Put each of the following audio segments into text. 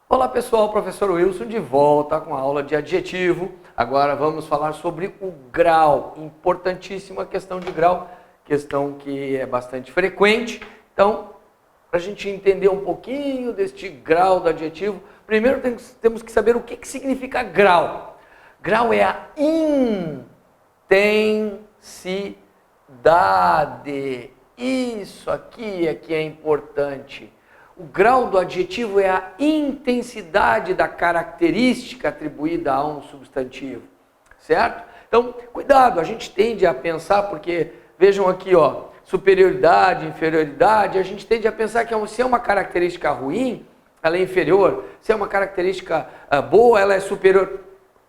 Olá pessoal, professor Wilson de volta com a aula de adjetivo. Agora vamos falar sobre o grau, importantíssima questão de grau, questão que é bastante frequente. Então, para a gente entender um pouquinho deste grau do adjetivo, primeiro temos que saber o que significa grau. Grau é a intensidade. Isso aqui é que é importante. O grau do adjetivo é a intensidade da característica atribuída a um substantivo, certo? Então, cuidado, a gente tende a pensar, porque vejam aqui, ó, superioridade, inferioridade, a gente tende a pensar que se é uma característica ruim, ela é inferior, se é uma característica boa, ela é superior.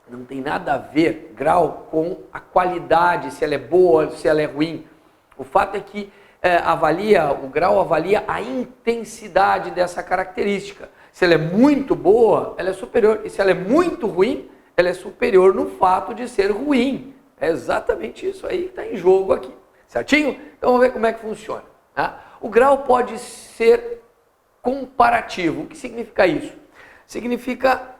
Não tem nada a ver grau com a qualidade, se ela é boa, se ela é ruim. O fato é que o grau avalia a intensidade dessa característica. Se ela é muito boa, ela é superior. E se ela é muito ruim, ela é superior no fato de ser ruim. É exatamente isso aí que está em jogo aqui. Certinho? Então vamos ver como é que funciona. Tá? O grau pode ser comparativo. O que significa isso? Significa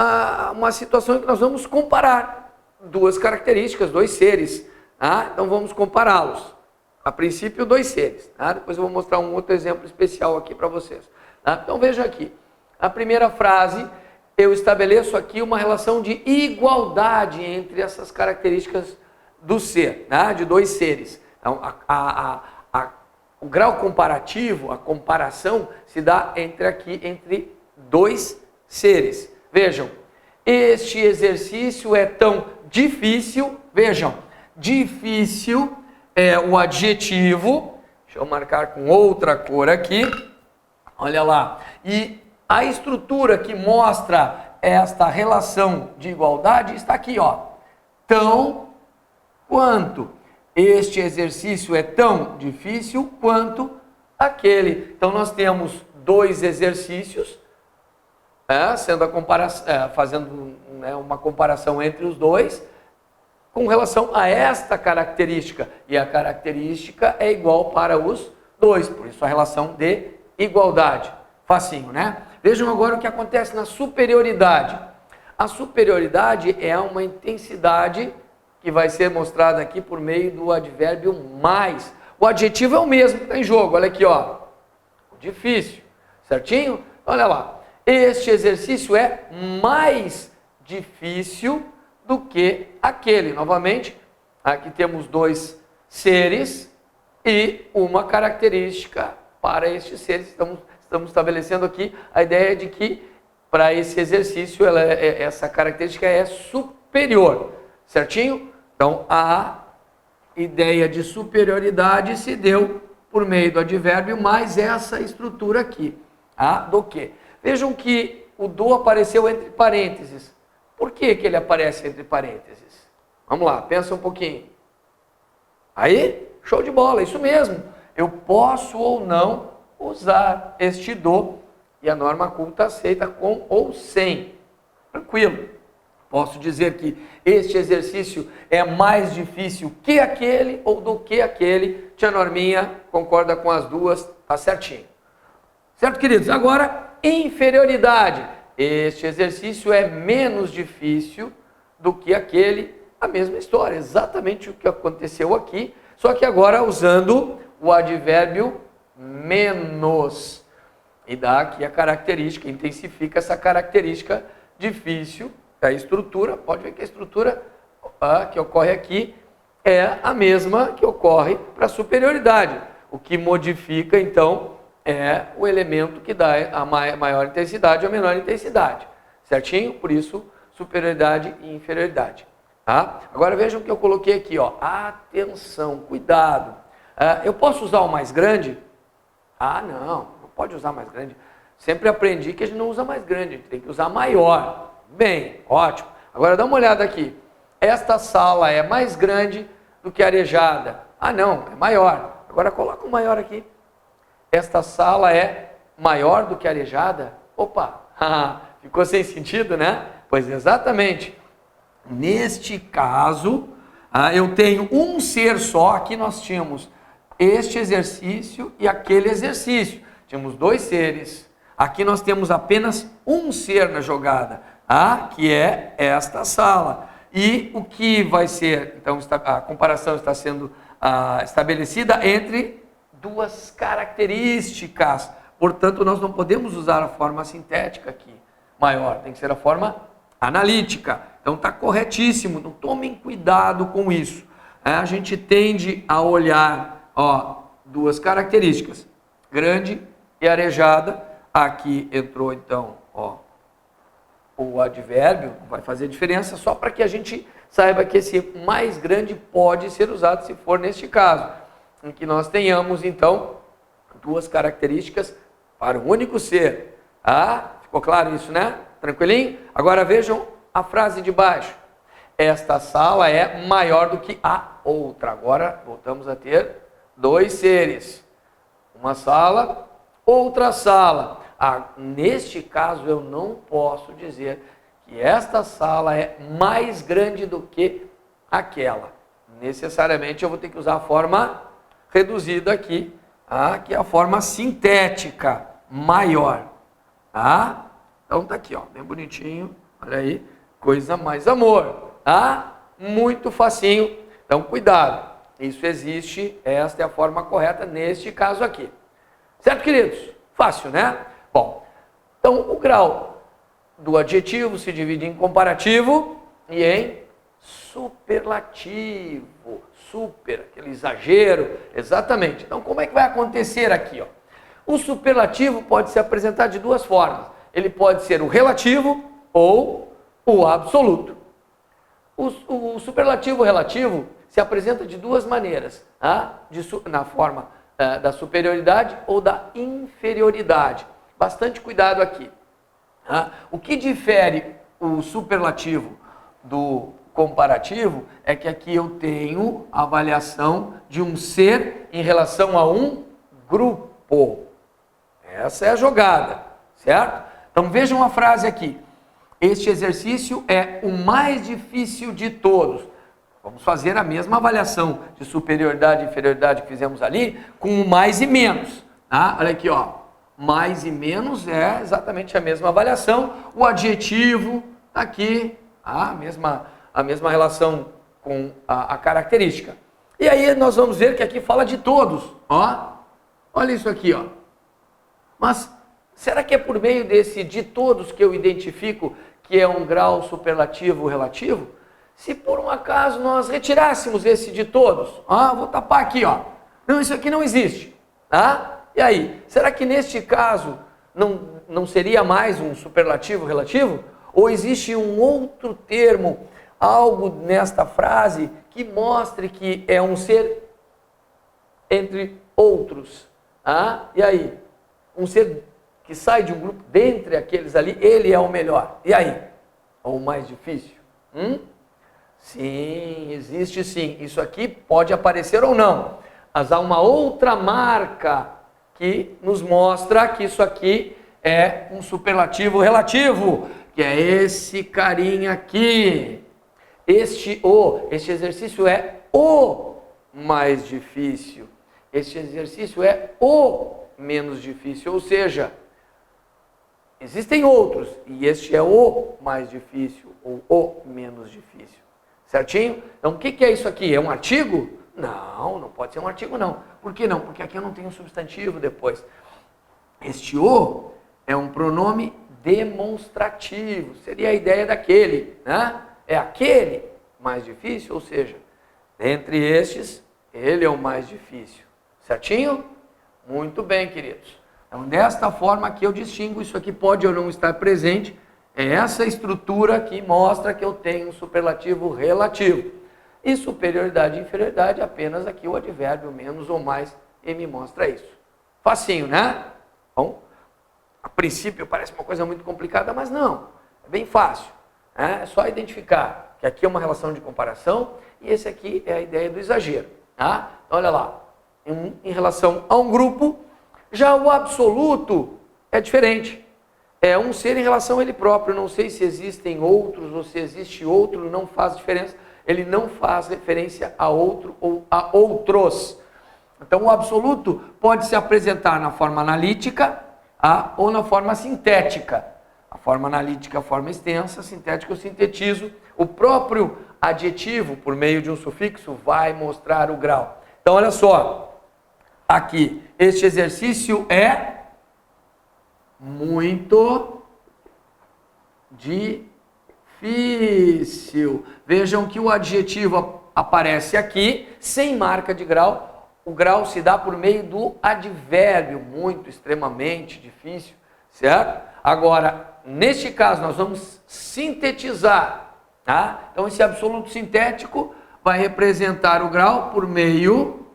uma situação em que nós vamos comparar duas características, dois seres. Tá? Então vamos compará-los. A princípio, dois seres. Tá? Depois eu vou mostrar um outro exemplo especial aqui para vocês. Tá? Então vejam aqui. A primeira frase, eu estabeleço aqui uma relação de igualdade entre essas características do ser, tá? De dois seres. Então, o grau comparativo, a comparação, se dá entre dois seres. Vejam, este exercício é tão difícil, vejam, difícil é o adjetivo, deixa eu marcar com outra cor aqui, olha lá, e a estrutura que mostra esta relação de igualdade está aqui, ó, tão quanto. Este exercício é tão difícil quanto aquele. Então nós temos dois exercícios, fazendo uma comparação entre os dois, com relação a esta característica. E a característica é igual para os dois, por isso a relação de igualdade. Facinho, né? Vejam agora o que acontece na superioridade. A superioridade é uma intensidade que vai ser mostrada aqui por meio do advérbio mais. O adjetivo é o mesmo que está em jogo, olha aqui, ó. Difícil, certinho? Olha lá. Este exercício é mais difícil do que aquele. Novamente, aqui temos dois seres e uma característica para estes seres. Estamos estabelecendo aqui a ideia de que para esse exercício essa característica é superior, certinho? Então a ideia de superioridade se deu por meio do advérbio mais essa estrutura aqui, do que. Vejam que o do apareceu entre parênteses. Por que ele aparece entre parênteses? Vamos lá, pensa um pouquinho. Aí, show de bola, isso mesmo. Eu posso ou não usar este do, e a norma culta aceita com ou sem. Tranquilo. Posso dizer que este exercício é mais difícil que aquele ou do que aquele. Tia Norminha concorda com as duas, tá certinho. Certo, queridos? Agora, inferioridade. Este exercício é menos difícil do que aquele, a mesma história, exatamente o que aconteceu aqui, só que agora usando o advérbio menos. E dá aqui a característica, intensifica essa característica difícil, a estrutura, pode ver que a estrutura que ocorre aqui é a mesma que ocorre para a superioridade. O que modifica, então, é o elemento que dá a maior intensidade ou a menor intensidade. Certinho? Por isso, superioridade e inferioridade. Tá? Agora vejam o que eu coloquei aqui. Ó. Atenção, cuidado. Eu posso usar o mais grande? Não pode usar mais grande. Sempre aprendi que a gente não usa mais grande, a gente tem que usar maior. Bem, ótimo. Agora dá uma olhada aqui. Esta sala é mais grande do que a arejada. Não, é maior. Agora coloca o maior aqui. Esta sala é maior do que a arejada? Opa, ficou sem sentido, né? Pois exatamente. Neste caso, Eu tenho um ser só, aqui nós tínhamos este exercício e aquele exercício. Tínhamos dois seres. Aqui nós temos apenas um ser na jogada, que é esta sala. E o que vai ser, então a comparação está sendo estabelecida entre duas características. Portanto, nós não podemos usar a forma sintética aqui, maior, tem que ser a forma analítica. Então está corretíssimo, não tomem cuidado com isso. A gente tende a olhar, duas características, grande e arejada. Aqui entrou então, o advérbio, vai fazer diferença só para que a gente saiba que esse mais grande pode ser usado se for neste caso, em que nós tenhamos então duas características para um único ser. Ficou claro isso, né? Tranquilinho? Agora vejam a frase de baixo. Esta sala é maior do que a outra. Agora voltamos a ter dois seres. Uma sala, outra sala. Neste caso eu não posso dizer que esta sala é mais grande do que aquela. Necessariamente eu vou ter que usar a forma reduzida aqui, que é a forma sintética, maior. Então tá aqui, bem bonitinho, olha aí, coisa mais amor. Muito facinho, então cuidado, isso existe, esta é a forma correta neste caso aqui. Certo, queridos? Fácil, né? Bom, então o grau do adjetivo se divide em comparativo e em superlativo. Super, aquele exagero, exatamente. Então como é que vai acontecer aqui? O superlativo pode se apresentar de duas formas. Ele pode ser o relativo ou o absoluto. O superlativo relativo se apresenta de duas maneiras, na forma da superioridade ou da inferioridade. Bastante cuidado aqui. O que difere o superlativo do comparativo é que aqui eu tenho a avaliação de um ser em relação a um grupo. Essa é a jogada, certo? Então vejam a frase aqui. Este exercício é o mais difícil de todos. Vamos fazer a mesma avaliação de superioridade e inferioridade que fizemos ali, com o mais e menos. Olha aqui, mais e menos é exatamente a mesma avaliação. O adjetivo está aqui, a mesma relação com a característica. E aí nós vamos ver que aqui fala de todos. Olha isso aqui. Mas será que é por meio desse de todos que eu identifico que é um grau superlativo relativo? Se por um acaso nós retirássemos esse de todos, vou tapar aqui, não, isso aqui não existe, E aí, será que neste caso não seria mais um superlativo relativo? Ou existe um outro termo, algo nesta frase que mostre que é um ser entre outros? E aí, um ser que sai de um grupo, dentre aqueles ali, ele é o melhor. E aí? Ou o mais difícil? Sim, existe sim. Isso aqui pode aparecer ou não. Mas há uma outra marca que nos mostra que isso aqui é um superlativo relativo, que é esse carinha aqui. Este exercício é o mais difícil. Este exercício é o menos difícil, ou seja, existem outros e este é o mais difícil ou o menos difícil. Certinho? Então o que é isso aqui? É um artigo? Não pode ser um artigo não. Por que não? Porque aqui eu não tenho um substantivo depois. Este o é um pronome demonstrativo. Seria a ideia daquele, É aquele mais difícil, ou seja, entre estes, ele é o mais difícil. Certinho? Muito bem, queridos. Então, desta forma que eu distingo, isso aqui pode ou não estar presente, é essa estrutura que mostra que eu tenho um superlativo relativo. E superioridade e inferioridade, apenas aqui o advérbio menos ou mais, e me mostra isso. Facinho, né? Bom, a princípio parece uma coisa muito complicada, mas não, é bem fácil. É só identificar que aqui é uma relação de comparação e esse aqui é a ideia do exagero. Então, olha lá, em relação a um grupo, já o absoluto é diferente. É um ser em relação a ele próprio. Não sei se existem outros ou se existe outro, não faz diferença. Ele não faz referência a outro ou a outros. Então, o absoluto pode se apresentar na forma analítica ou na forma sintética. A forma analítica é a forma extensa, a sintética eu sintetizo. O próprio adjetivo, por meio de um sufixo, vai mostrar o grau. Então, olha só. Aqui, este exercício é muito difícil. Vejam que o adjetivo aparece aqui, sem marca de grau. O grau se dá por meio do advérbio, muito, extremamente difícil, certo? Agora, neste caso, nós vamos sintetizar, tá? Então, esse absoluto sintético vai representar o grau por meio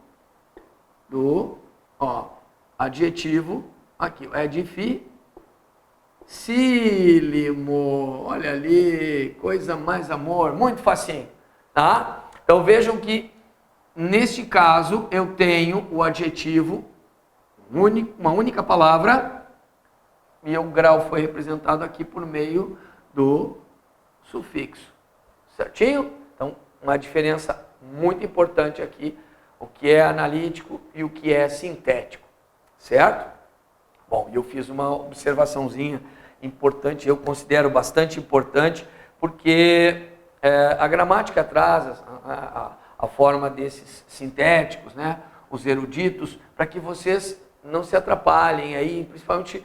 do adjetivo, aqui, é dificílimo, olha ali, coisa mais amor, muito facinho, tá? Então vejam que, neste caso, eu tenho o adjetivo, uma única palavra, e o grau foi representado aqui por meio do sufixo, certinho? Então, uma diferença muito importante aqui, o que é analítico e o que é sintético, certo? Bom, eu fiz uma observaçãozinha importante, eu considero bastante importante, porque a gramática traz a forma desses sintéticos, né? Os eruditos, para que vocês não se atrapalhem aí, principalmente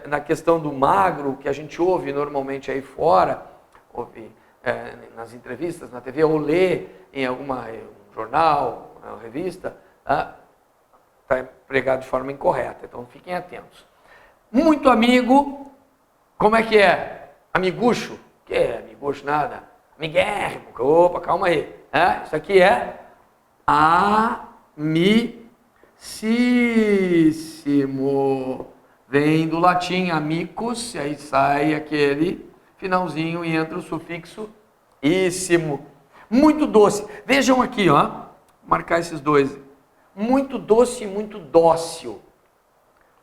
na questão do magro, que a gente ouve normalmente aí fora, ouve nas entrevistas, na TV, ou lê em alguma jornal, uma revista, está empregado de forma incorreta, então fiquem atentos. Muito amigo, como é que é? Amigucho? Que é amigucho nada? Amiguérrimo, opa, calma aí. Isso aqui é amicíssimo. Vem do latim amicus, e aí sai aquele finalzinho e entra o sufixo íssimo. Muito doce. Vejam aqui, ó. Vou marcar esses dois. Muito doce e muito dócil.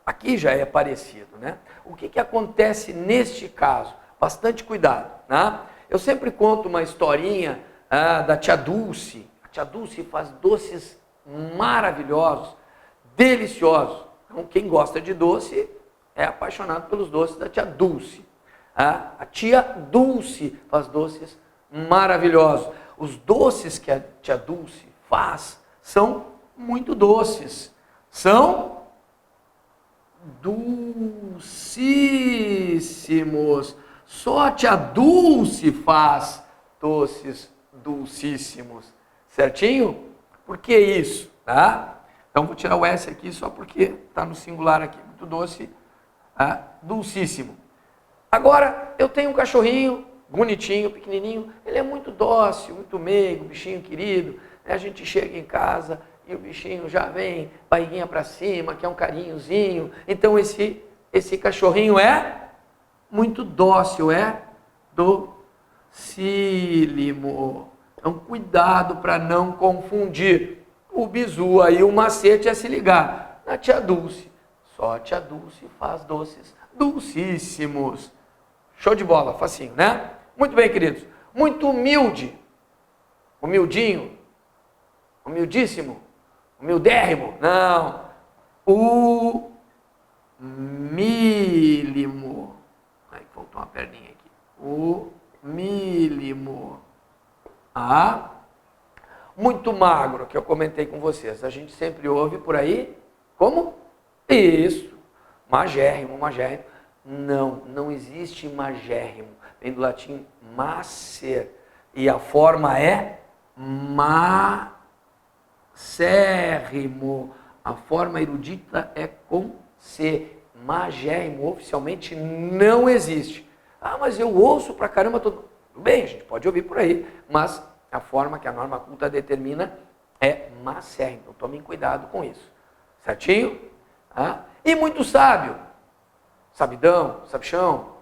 Aqui já é parecido, né? O que acontece neste caso? Bastante cuidado, né? Eu sempre conto uma historinha da tia Dulce. A tia Dulce faz doces maravilhosos, deliciosos. Então, quem gosta de doce é apaixonado pelos doces da tia Dulce. A tia Dulce faz doces maravilhosos. Os doces que a tia Dulce faz são muito doces. São dulcíssimos. Só a tia Dulce faz doces dulcíssimos. Certinho? Por que isso? Tá? Então vou tirar o S aqui só porque está no singular aqui. Muito doce, dulcíssimo. Agora, eu tenho um cachorrinho bonitinho, pequenininho. Ele é muito dócil, muito meigo, bichinho querido. A gente chega em casa e o bichinho já vem, barriguinha para cima, quer um carinhozinho. Então esse cachorrinho é muito dócil, é docílimo. Então cuidado para não confundir. O bizu aí, o macete é se ligar na tia Dulce. Só a tia Dulce faz doces dulcíssimos. Show de bola, facinho, né? Muito bem, queridos. Muito humilde. Humildinho. Humildíssimo. Humildérrimo. Não. Humílimo. Aí faltou uma perninha aqui. Humílimo. Muito magro, que eu comentei com vocês. A gente sempre ouve por aí. Como? Isso. Magérrimo, magérrimo. Não existe magérrimo. Vem do latim macer. E a forma é macérrimo. A forma erudita é com C. Magérrimo oficialmente não existe. Mas eu ouço pra caramba todo. Tudo bem, a gente pode ouvir por aí. Mas a forma que a norma culta determina é macérrimo. Então tomem cuidado com isso. Certinho? E muito sábio. Sabidão, sabichão.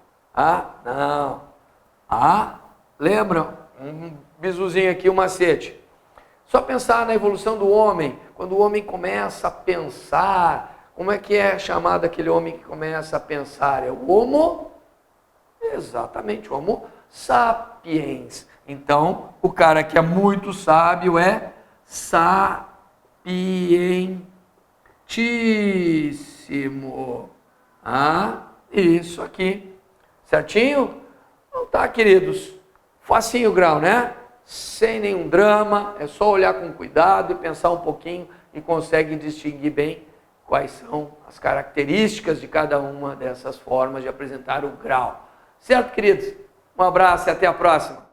Não. Lembram? Um bizuzinho aqui, um macete. Só pensar na evolução do homem. Quando o homem começa a pensar, como é que é chamado aquele homem que começa a pensar? É o Homo? Exatamente, o Homo sapiens. Então, o cara que é muito sábio é sapientíssimo. Isso aqui. Certinho? Então tá, queridos. Facinho o grau, né? Sem nenhum drama, é só olhar com cuidado e pensar um pouquinho e consegue distinguir bem quais são as características de cada uma dessas formas de apresentar o grau. Certo, queridos? Um abraço e até a próxima.